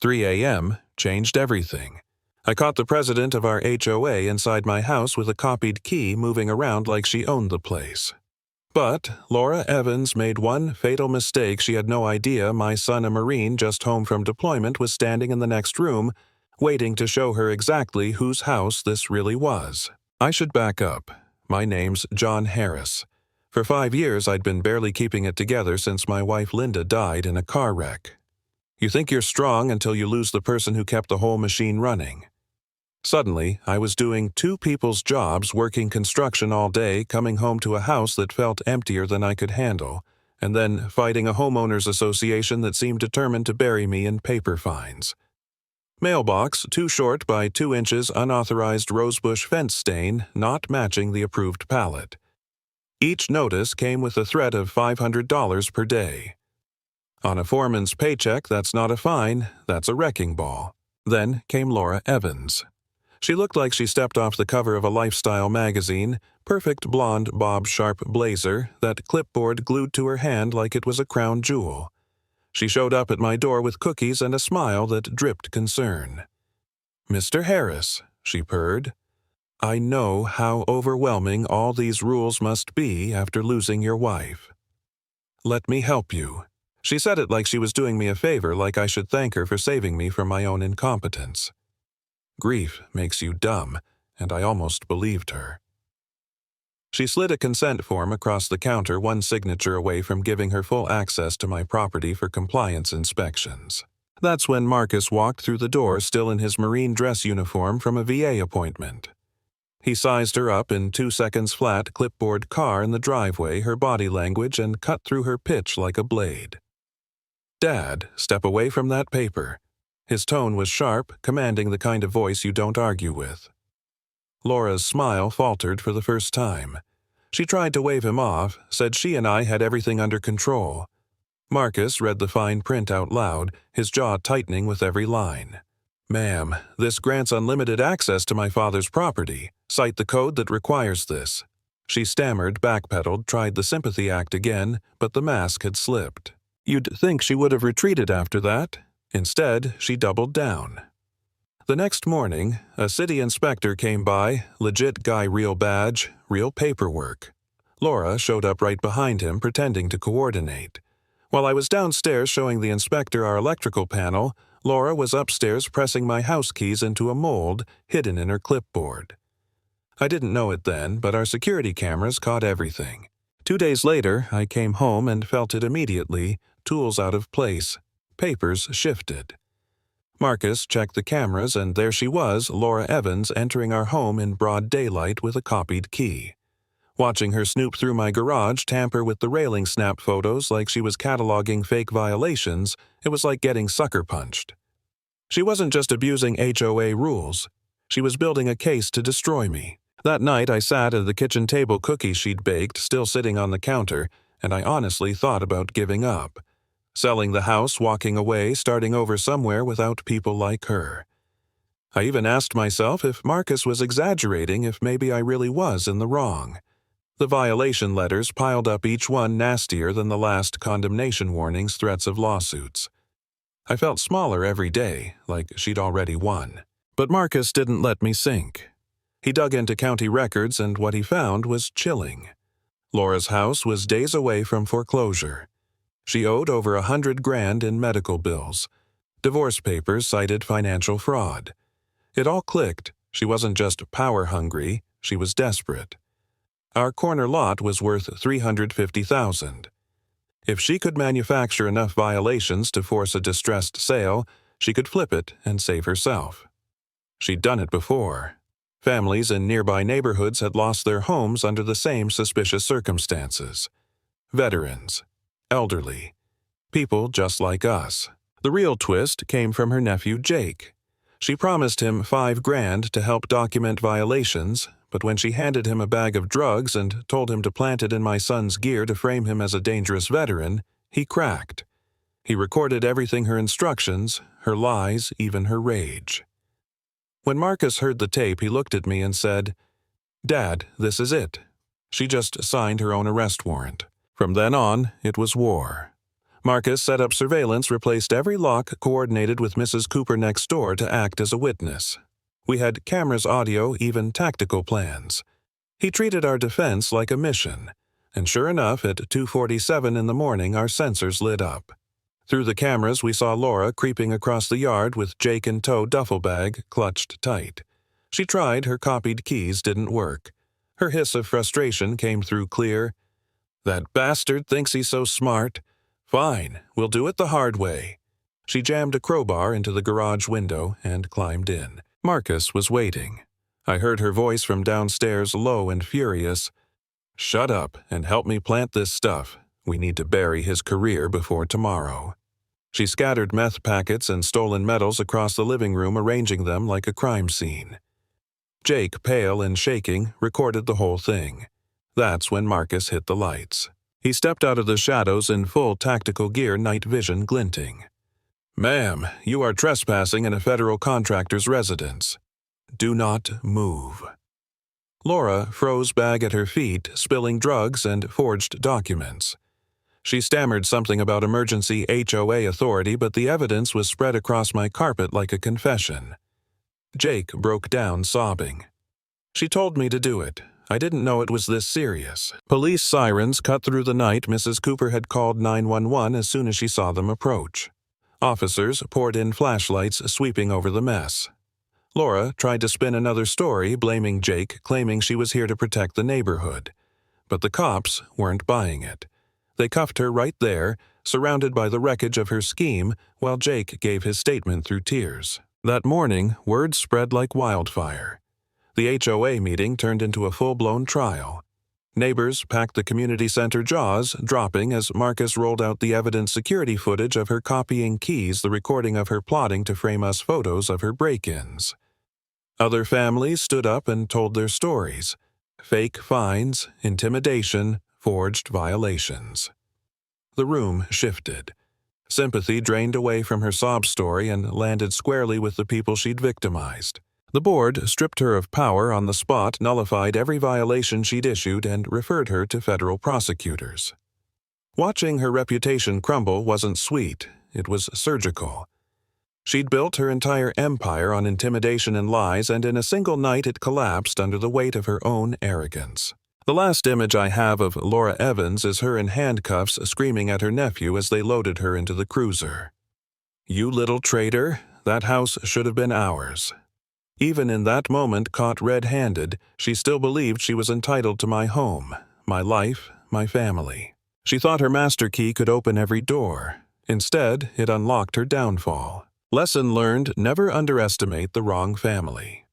3 a.m. changed everything. I caught the president of our HOA inside my house with a copied key moving around like she owned the place. But Laura Evans made one fatal mistake. She had no idea my son, a Marine just home from deployment, was standing in the next room, waiting to show her exactly whose house this really was. I should back up. My name's John Harris. For 5 years, I'd been barely keeping it together since my wife Linda died in a car wreck. You think you're strong until you lose the person who kept the whole machine running. Suddenly, I was doing 2 people's jobs, working construction all day, coming home to a house that felt emptier than I could handle, and then fighting a homeowners association that seemed determined to bury me in paper fines. Mailbox, 2 short by 2 inches, unauthorized rosebush fence stain, not matching the approved pallet. Each notice came with a threat of $500 per day. On a foreman's paycheck, that's not a fine, that's a wrecking ball. Then came Laura Evans. She looked like she stepped off the cover of a lifestyle magazine, perfect blonde bob sharp blazer, that clipboard glued to her hand like it was a crown jewel. She showed up at my door with cookies and a smile that dripped concern. "Mr. Harris," she purred, "I know how overwhelming all these rules must be after losing your wife. Let me help you." She said it like she was doing me a favor, like I should thank her for saving me from my own incompetence. Grief makes you dumb, and I almost believed her. She slid a consent form across the counter, one signature away from giving her full access to my property for compliance inspections. That's when Marcus walked through the door, still in his Marine dress uniform from a VA appointment. He sized her up in 2 seconds flat, clipboard car in the driveway, her body language, and cut through her pitch like a blade. "Dad, step away from that paper." His tone was sharp, commanding the kind of voice you don't argue with. Laura's smile faltered for the first time. She tried to wave him off, said she and I had everything under control. Marcus read the fine print out loud, his jaw tightening with every line. "Ma'am, this grants unlimited access to my father's property. Cite the code that requires this." She stammered, backpedaled, tried the sympathy act again, but the mask had slipped. You'd think she would have retreated after that. Instead, she doubled down. The next morning, a city inspector came by, legit guy, real badge, real paperwork. Laura showed up right behind him, pretending to coordinate. While I was downstairs showing the inspector our electrical panel, Laura was upstairs pressing my house keys into a mold hidden in her clipboard. I didn't know it then, but our security cameras caught everything. 2 days later, I came home and felt it immediately, tools out of place. Papers shifted. Marcus checked the cameras, and there she was, Laura Evans, entering our home in broad daylight with a copied key. Watching her snoop through my garage, tamper with the railing snap photos like she was cataloging fake violations, it was like getting sucker punched. She wasn't just abusing HOA rules. She was building a case to destroy me. That night I sat at the kitchen table, cookies she'd baked still sitting on the counter, and I honestly thought about giving up. Selling the house, walking away, starting over somewhere without people like her. I even asked myself if Marcus was exaggerating, if maybe I really was in the wrong. The violation letters piled up, each one nastier than the last, condemnation warnings, threats of lawsuits. I felt smaller every day, like she'd already won. But Marcus didn't let me sink. He dug into county records, and what he found was chilling. Laura's house was days away from foreclosure. She owed over $100,000 in medical bills. Divorce papers cited financial fraud. It all clicked. She wasn't just power-hungry, she was desperate. Our corner lot was worth $350,000. If she could manufacture enough violations to force a distressed sale, she could flip it and save herself. She'd done it before. Families in nearby neighborhoods had lost their homes under the same suspicious circumstances. Veterans. Elderly. People just like us. The real twist came from her nephew Jake. She promised him $5,000 to help document violations, but when she handed him a bag of drugs and told him to plant it in my son's gear to frame him as a dangerous veteran, he cracked. He recorded everything, her instructions, her lies, even her rage. When Marcus heard the tape, he looked at me and said, "Dad, this is it." She just signed her own arrest warrant. From then on, it was war. Marcus set up surveillance, replaced every lock, coordinated with Mrs. Cooper next door to act as a witness. We had cameras, audio, even tactical plans. He treated our defense like a mission, and sure enough, at 2:47 in the morning, our sensors lit up. Through the cameras, we saw Laura creeping across the yard with Jake in tow, duffel bag clutched tight. She tried, her copied keys didn't work. Her hiss of frustration came through clear. "That bastard thinks he's so smart. Fine, we'll do it the hard way." She jammed a crowbar into the garage window and climbed in. Marcus was waiting. I heard her voice from downstairs, low and furious. "Shut up and help me plant this stuff. We need to bury his career before tomorrow." She scattered meth packets and stolen metals across the living room, arranging them like a crime scene. Jake, pale and shaking, recorded the whole thing. That's when Marcus hit the lights. He stepped out of the shadows in full tactical gear, night vision glinting. "Ma'am, you are trespassing in a federal contractor's residence. Do not move." Laura froze bag at her feet, spilling drugs and forged documents. She stammered something about emergency HOA authority, but the evidence was spread across my carpet like a confession. Jake broke down, sobbing. "She told me to do it. I didn't know it was this serious." Police sirens cut through the night. Mrs. Cooper had called 911 as soon as she saw them approach. Officers poured in flashlights, sweeping over the mess. Laura tried to spin another story, blaming Jake, claiming she was here to protect the neighborhood. But the cops weren't buying it. They cuffed her right there, surrounded by the wreckage of her scheme, while Jake gave his statement through tears. That morning, word spread like wildfire. The HOA meeting turned into a full-blown trial. Neighbors packed the community center, jaws dropping as Marcus rolled out the evidence security footage of her copying keys, the recording of her plotting to frame us photos of her break-ins. Other families stood up and told their stories. Fake fines, intimidation, forged violations. The room shifted. Sympathy drained away from her sob story and landed squarely with the people she'd victimized. The board stripped her of power on the spot, nullified every violation she'd issued, and referred her to federal prosecutors. Watching her reputation crumble wasn't sweet, it was surgical. She'd built her entire empire on intimidation and lies, and in a single night it collapsed under the weight of her own arrogance. The last image I have of Laura Evans is her in handcuffs, screaming at her nephew as they loaded her into the cruiser. "You little traitor, that house should have been ours." Even in that moment, caught red-handed, she still believed she was entitled to my home, my life, my family. She thought her master key could open every door. Instead, it unlocked her downfall. Lesson learned: never underestimate the wrong family.